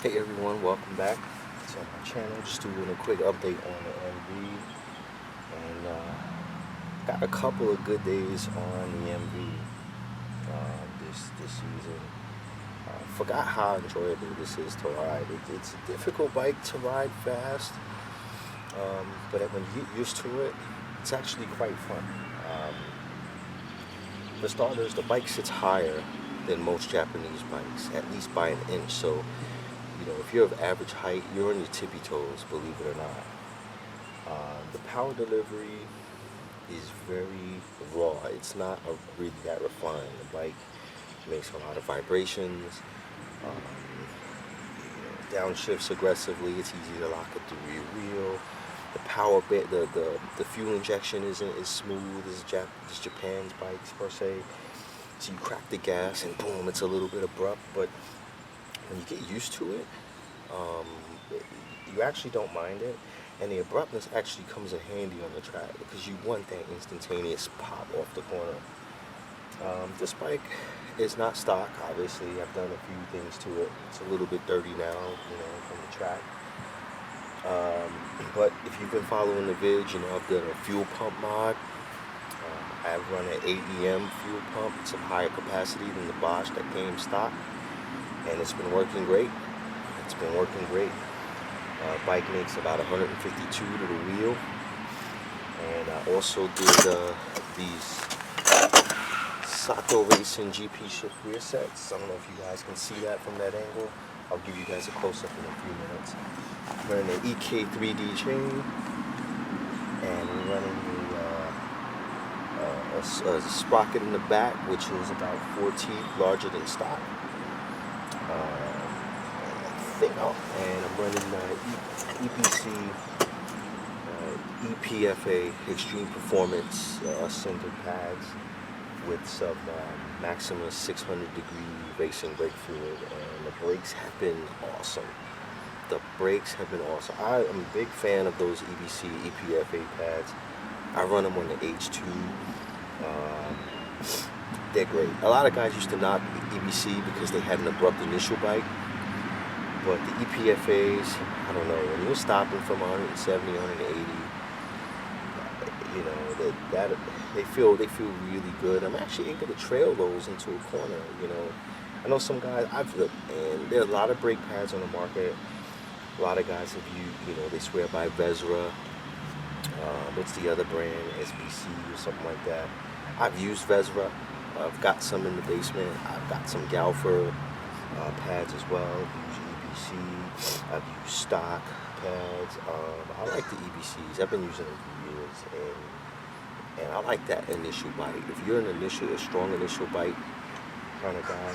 Hey everyone, welcome back to my channel. Just doing a quick update on the MV, and got a couple of good days on the MV this season. Forgot how enjoyable this is to ride. It's a difficult bike to ride fast, but when you get used to it, it's actually quite fun. Um, for starters, the bike sits higher than most Japanese bikes, at least by an inch. So if you're of average height, you're on your tippy toes, believe it or not. The power delivery is very raw. It's not really that refined. The bike makes a lot of vibrations, downshifts aggressively. It's easy to lock at the rear wheel. The power bit, the fuel injection isn't as smooth as Japan's bikes per se. So you crack the gas and boom, it's a little bit abrupt, but when you get used to it, um, you actually don't mind it, and the abruptness actually comes in handy on the track because you want that instantaneous pop off the corner. This bike is not stock, obviously. I've done a few things to it. It's a little bit dirty now, from the track. But if you've been following the vid, I've done a fuel pump mod. I've run an 8EM fuel pump. It's a higher capacity than the Bosch that came stock, and it's been working great. It's been working great. Bike makes about 152 to the wheel, and I also did these Sato Racing GP shift rear sets. I don't know if you guys can see that from that angle. I'll give you guys a close-up in a few minutes. We're running an EK3D chain, and we're running a sprocket in the back, which is about 4 teeth larger than stock. And I'm running EPC EPFA Extreme Performance center pads with some Maximus 600-degree racing brake fluid, and the brakes have been awesome. The brakes have been awesome. I am a big fan of those EPC EPFA pads. I run them on the H2. They're great. A lot of guys used to knock EBC because they had an abrupt initial bike. But the EPFAs, I don't know, when you're stopping from 170, 180, that they feel really good. I'm actually able to trail those into a corner. I know some guys and there are a lot of brake pads on the market. A lot of guys have used, they swear by Vezra. What's the other brand? SBC or something like that. I've used Vezra. I've got some in the basement. I've got some Galfer pads as well. I've used stock pads. I like the EBCs. I've been using them for years, and I like that initial bite. If you're a strong initial bite kind of guy,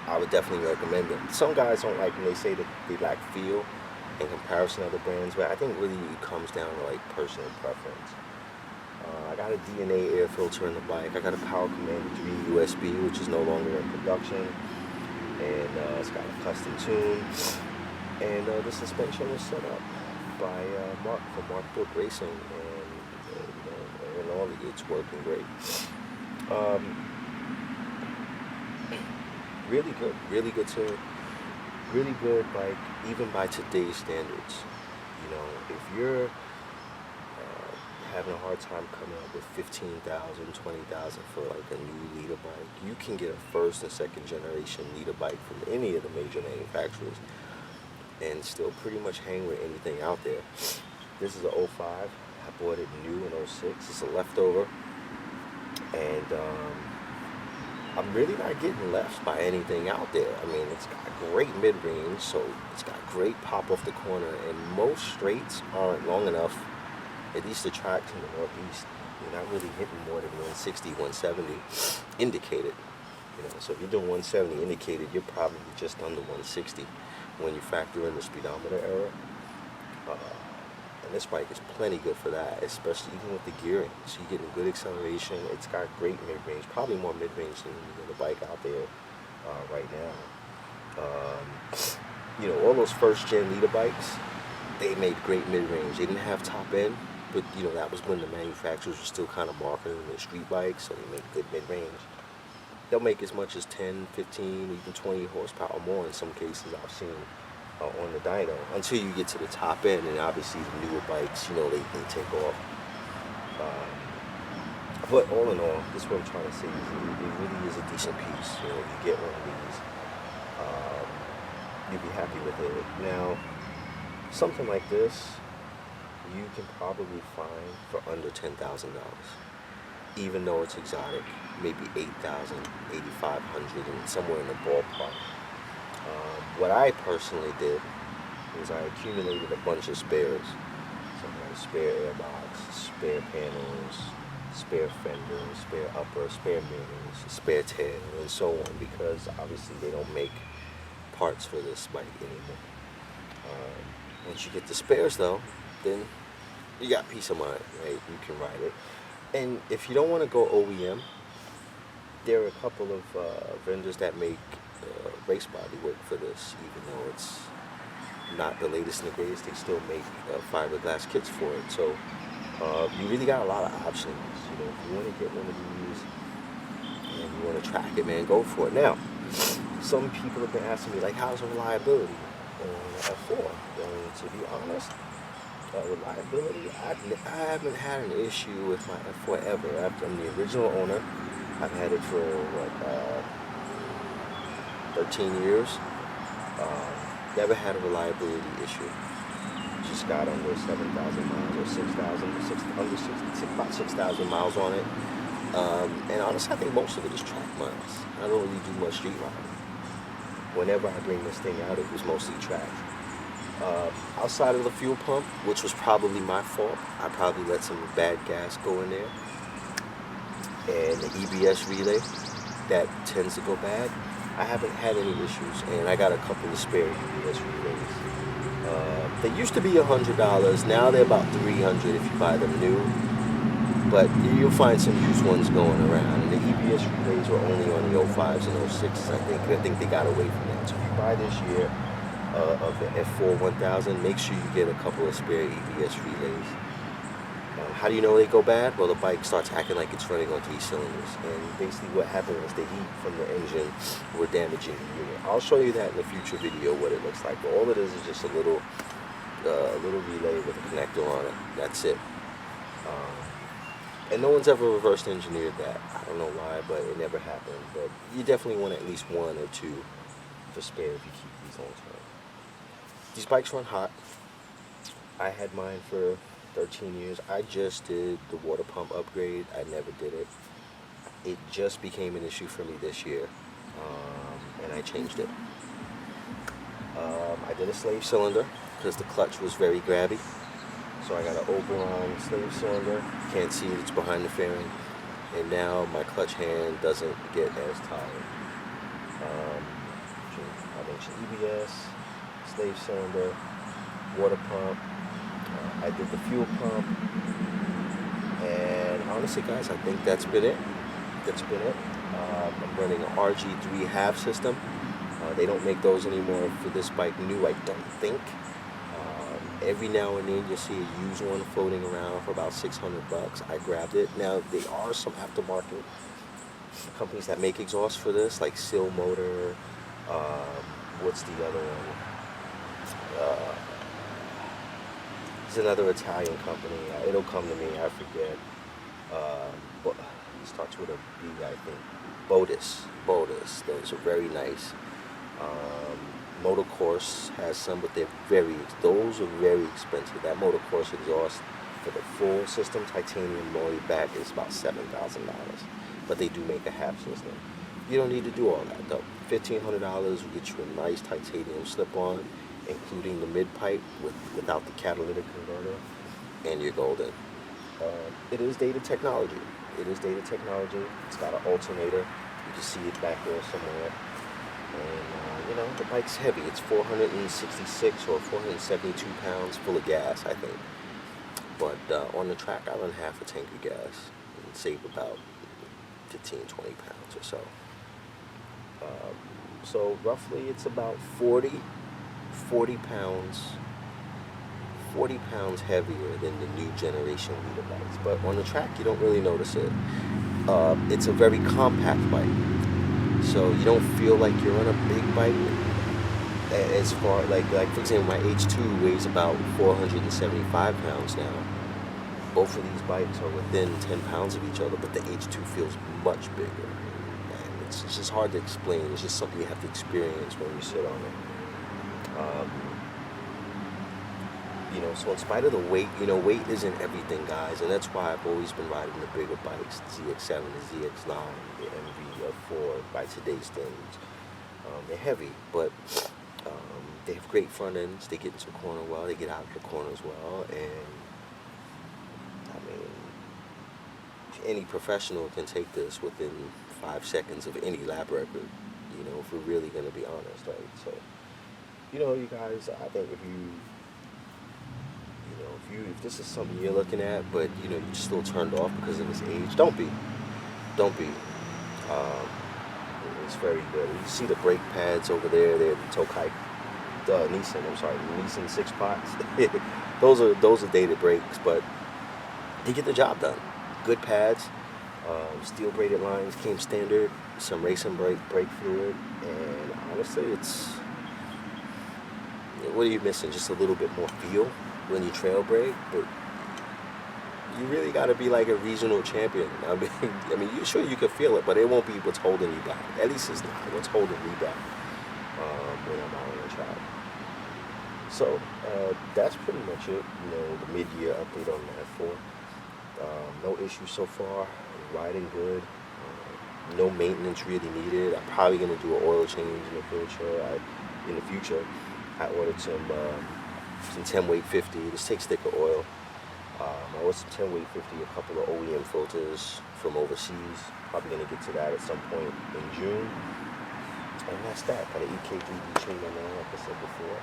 I would definitely recommend them. Some guys don't like them. They say that they lack feel in comparison to other brands, but I think really it comes down to personal preference. I got a DNA air filter in the bike. I got a Power Commander 3 USB, which is no longer in production. And it's got a custom tune, and the suspension is set up by Mark from Mark Book Racing, and all of it's working great. Really good bike, even by today's standards. If you're having a hard time coming up with 15,000, 20,000 for a new leader bike, you can get a first and second generation leader bike from any of the major manufacturers and still pretty much hang with anything out there. This is a 05. I bought it new in 06. It's a leftover, and I'm really not getting left by anything out there. I mean, it's got great mid-range, so it's got great pop off the corner, and most straights aren't long enough. At least the tracks in the Northeast, you're not really hitting more than 160, 170 indicated. So if you're doing 170 indicated, you're probably just under 160 when you factor in the speedometer error. And this bike is plenty good for that, especially even with the gearing. So you're getting good acceleration. It's got great mid-range, probably more mid-range than the bike out there right now. All those first-gen leader bikes, they made great mid-range. They didn't have top end, but that was when the manufacturers were still kind of marketing their street bikes, so they made good mid-range. they'll make as much as 10, 15, even 20 horsepower more in some cases I've seen on the dyno, until you get to the top end, and obviously the newer bikes, you know, they take off. But all in all, this is what I'm trying to say, is it really is a decent piece. You know, you get one of these, you'll be happy with it. Now, something like this, you can probably find for under $10,000, even though it's exotic, maybe 8,000, 8,500, and somewhere in the ballpark. What I personally did is I accumulated a bunch of spares. So I had a spare airbox, spare panels, spare fenders, spare upper, spare mirrors, spare tail, and so on, because obviously they don't make parts for this bike anymore. Once you get the spares though, then you got peace of mind, right? You can ride it. And if you don't want to go OEM, there are a couple of vendors that make race body work for this, even though it's not the latest and the greatest. They still make fiberglass kits for it. So you really got a lot of options. You know, if you want to get one of these and you want to track it, man, go for it. Now, some people have been asking me, like, how's the reliability on F4? And to be honest, reliability, I haven't had an issue with my F4 ever. I'm the original owner. I've had it for, 13 years. Never had a reliability issue. Just got under 7,000 miles or 6,000, about 6,000 miles on it. And honestly, I think most of it is track miles. I don't really do much street riding. Whenever I bring this thing out, it was mostly track. Outside of the fuel pump, which was probably my fault, I probably let some bad gas go in there. And the EBS relay, that tends to go bad. I haven't had any issues, and I got a couple of spare EBS relays. They used to be $100. Now they're about $300 if you buy them new. But you'll find some used ones going around. And the EBS relays were only on the 05s and 06s. I think they got away from that. So if you buy this year of the F4 1000, make sure you get a couple of spare EBS relays. How do you know they go bad? Well, the bike starts acting like it's running on 3 cylinders. And basically what happened was the heat from the engine were damaging the unit. I'll show you that in a future video, what it looks like. But all it is just a little relay with a connector on it. That's it. And no one's ever reverse engineered that. I don't know why, but it never happened. But you definitely want at least 1 or 2 for spare if you keep these long term. These bikes run hot. I had mine for 13 years. I just did the water pump upgrade. I never did it. It just became an issue for me this year, and I changed it. I did a slave cylinder because the clutch was very grabby. So I got an Oberon slave cylinder. Can't see it, it's behind the fairing. And now my clutch hand doesn't get as tired. I mentioned EBS, slave cylinder, water pump. I did the fuel pump. And honestly, guys, I think that's been it. I'm running an RG3 half system. They don't make those anymore for this bike new, I don't think. Every now and then you'll see a used one floating around for about $600. I grabbed it. Now, there are some aftermarket companies that make exhaust for this, like Seal Motor. What's the other one? It's another Italian company. It'll come to me, I forget. But it starts with a B, I think. Bodis. Those are very nice. Motorcourse has some, but those are very expensive. That Motorcourse exhaust for the full system, titanium moly back, is about $7,000. But they do make a half system. You don't need to do all that though. $1,500 will get you a nice titanium slip-on, including the mid-pipe without the catalytic converter, and you're golden. It is dated technology. It's got an alternator. You can see it back there somewhere. And, the bike's heavy. It's 466 or 472 pounds full of gas, I think. But on the track, I run half a tank of gas and save about 15, 20 pounds or so. So roughly it's about 40 pounds heavier than the new generation leader bikes. But on the track, you don't really notice it. It's a very compact bike. So you don't feel like you're on a big bike. As far like for example, my H2 weighs about 475 pounds now. Both of these bikes are within 10 pounds of each other, but the H2 feels much bigger. And it's just hard to explain. It's just something you have to experience when you sit on it. So in spite of the weight, weight isn't everything, guys, and that's why I've always been riding the bigger bikes, the ZX7, the ZX9, the MV4 by today's standards. They're heavy, but they have great front ends. They get into the corner well. They get out of the corner as well, and I mean, any professional can take this within 5 seconds of any lap record. If we're really gonna be honest, right? So, you guys, I think if this is something you're looking at, but you're still turned off because of its age, don't be. It's very good. You see the brake pads over there. They're the Tokai, Nissan 6 pots. those are dated brakes, but they get the job done. Good pads, steel braided lines came standard. Some racing brake fluid, and honestly, what are you missing? Just a little bit more feel when you trail brake, but you really got to be like a regional champion. I mean, you can feel it, but it won't be what's holding you back. At least it's not what's holding me back when I'm out on the track. So that's pretty much it. The mid-year update on that 4. No issues so far. Riding good. No maintenance really needed. I'm probably gonna do an oil change in the future. I ordered some 10 weight 50. This takes thicker oil. I ordered some 10 weight 50, a couple of OEM filters from overseas. Probably gonna get to that at some point in June. And that's that. Got an EK3D chain on there, like I said before.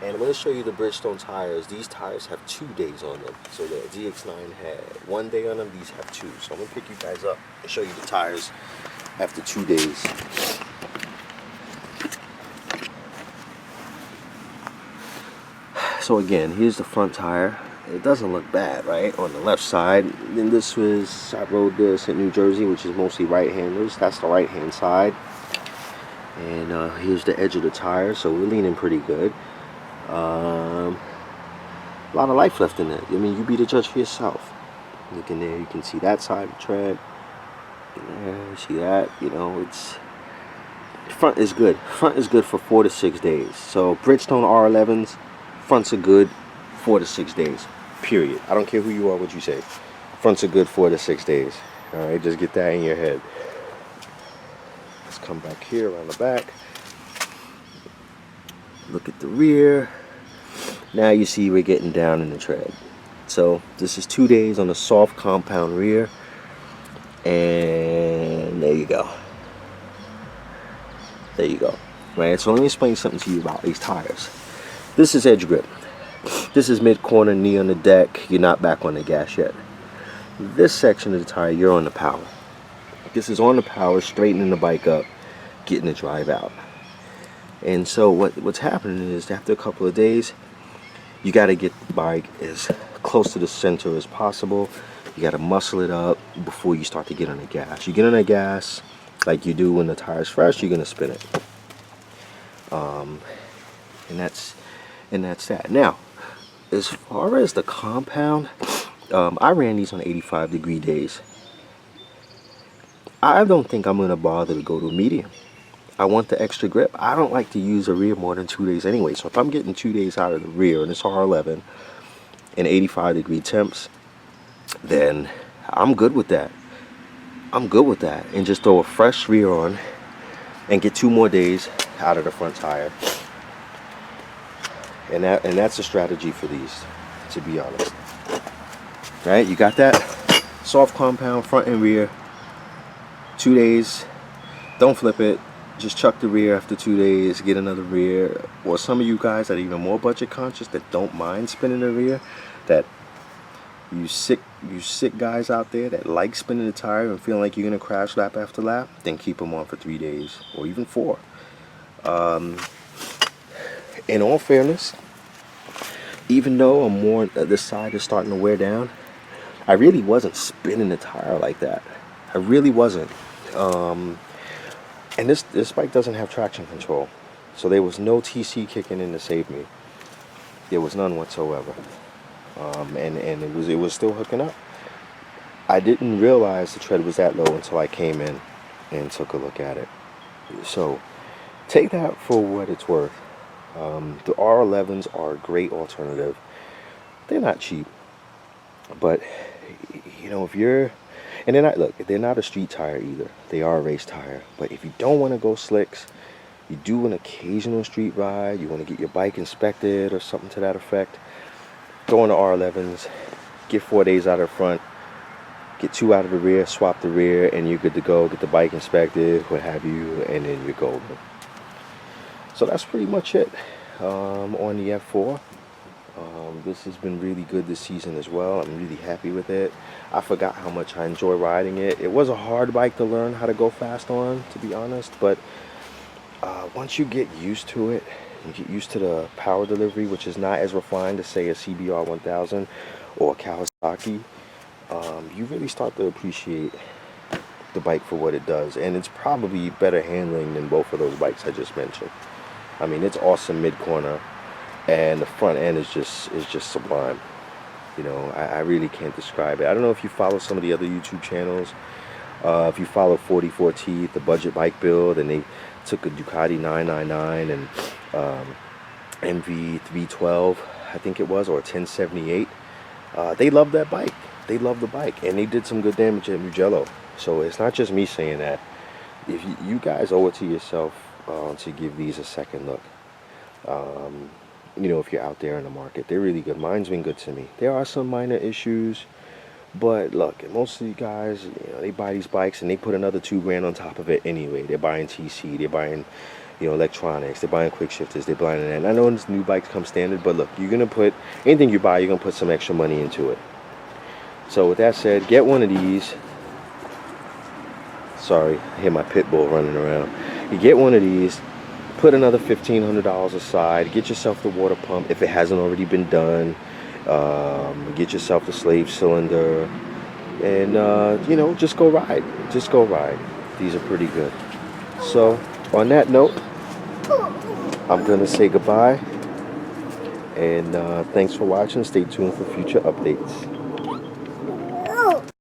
And I'm going to show you the Bridgestone tires. These tires have 2 days on them. So the ZX9 had 1 day on them. These have 2. So I'm going to pick you guys up and show you the tires after 2 days. So again, here's the front tire. It doesn't look bad, right? On the left side. Then I rode this in New Jersey, which is mostly right-handers. That's the right-hand side. And here's the edge of the tire. So we're leaning pretty good. A lot of life left in it. I mean, you be the judge for yourself. Look in there, you can see that side of the tread. There, see that? It's front is good. Front is good for 4 to 6 days. So Bridgestone R11s, fronts are good 4 to 6 days. Period. I don't care who you are, what you say. Fronts are good 4 to 6 days. All right, just get that in your head. Let's come back here around the back. Look at the rear. Now you see we're getting down in the tread. So this is 2 days on a soft compound rear. And there you go. There you go. Right, so let me explain something to you about these tires. This is edge grip. This is mid-corner, knee on the deck. You're not back on the gas yet. This section of the tire, you're on the power. This is on the power, straightening the bike up, getting the drive out. And so what's happening is after a couple of days, you got to get the bike as close to the center as possible. You got to muscle it up before you start to get on the gas. You get on the gas like you do when the tire's fresh, you're going to spin it. And that's that. Now, as far as the compound, I ran these on 85-degree days. I don't think I'm going to bother to go to a medium. I want the extra grip. I don't like to use the rear more than 2 days anyway. So if I'm getting 2 days out of the rear and it's R11 and 85-degree temps, then I'm good with that. I'm good with that. And just throw a fresh rear on and get 2 more days out of the front tire. And that's a strategy for these, to be honest. Right? You got that? Soft compound, front and rear. 2 days. Don't flip it. Just chuck the rear after 2 days, get another rear. Or some of you guys that are even more budget conscious that don't mind spinning the rear, that you sick guys out there that like spinning the tire and feeling like you're gonna crash lap after lap, then keep them on for 3 days or even 4. In all fairness, even though I'm more this side is starting to wear down, I really wasn't spinning the tire like that. I really wasn't. And this bike doesn't have traction control, so there was no TC kicking in to save me. There was none whatsoever, and it was still hooking up. I didn't realize the tread was that low until I came in and took a look at it. So take that for what it's worth. The R11s are a great alternative. They're not cheap, but you know, if you're, and they're not, look, they're not a street tire either. They are a race tire. But if you don't want to go slicks, you do an occasional street ride, you want to get your bike inspected or something to that effect, go on the R11s, get 4 days out of the front, get 2 out of the rear, swap the rear, and you're good to go. Get the bike inspected, what have you, and then you're golden. So that's pretty much it on the F4. This has been really good this season as well. I'm really happy with it. I forgot how much I enjoy riding it. It was a hard bike to learn how to go fast on, to be honest, but once you get used to it, you get used to the power delivery, which is not as refined as, say, a CBR 1000 or a Kawasaki, you really start to appreciate the bike for what it does. And it's probably better handling than both of those bikes I just mentioned. I mean, it's awesome mid-corner, and the front end is just sublime. You know, I really can't describe it. I don't know if you follow some of the other YouTube channels. If you follow 44 Teeth, the budget bike build, and they took a Ducati 999 and MV 312, I think it was, or 1078. They love that bike. They love the bike, and they did some good damage at Mugello. So it's not just me saying that. If you guys owe it to yourself to give these a second look. You know, if you're out there in the market, they're really good. Mine's been good to me. There are some minor issues, but look, most of you guys, you know, they buy these bikes and they put another $2 grand on top of it anyway. They're buying TC, they're buying, you know, electronics, they're buying quick shifters, they're buying that. And I know this new bikes come standard, but look, you're gonna put anything you buy, you're gonna put some extra money into it. So with that said, get one of these. Sorry, I hear my pit bull running around. You get one of these, put another $1,500 aside, get yourself the water pump if it hasn't already been done, get yourself the slave cylinder, and you know, just go ride. Just go ride. These are pretty good. So on that note, I'm gonna say goodbye, and thanks for watching. Stay tuned for future updates.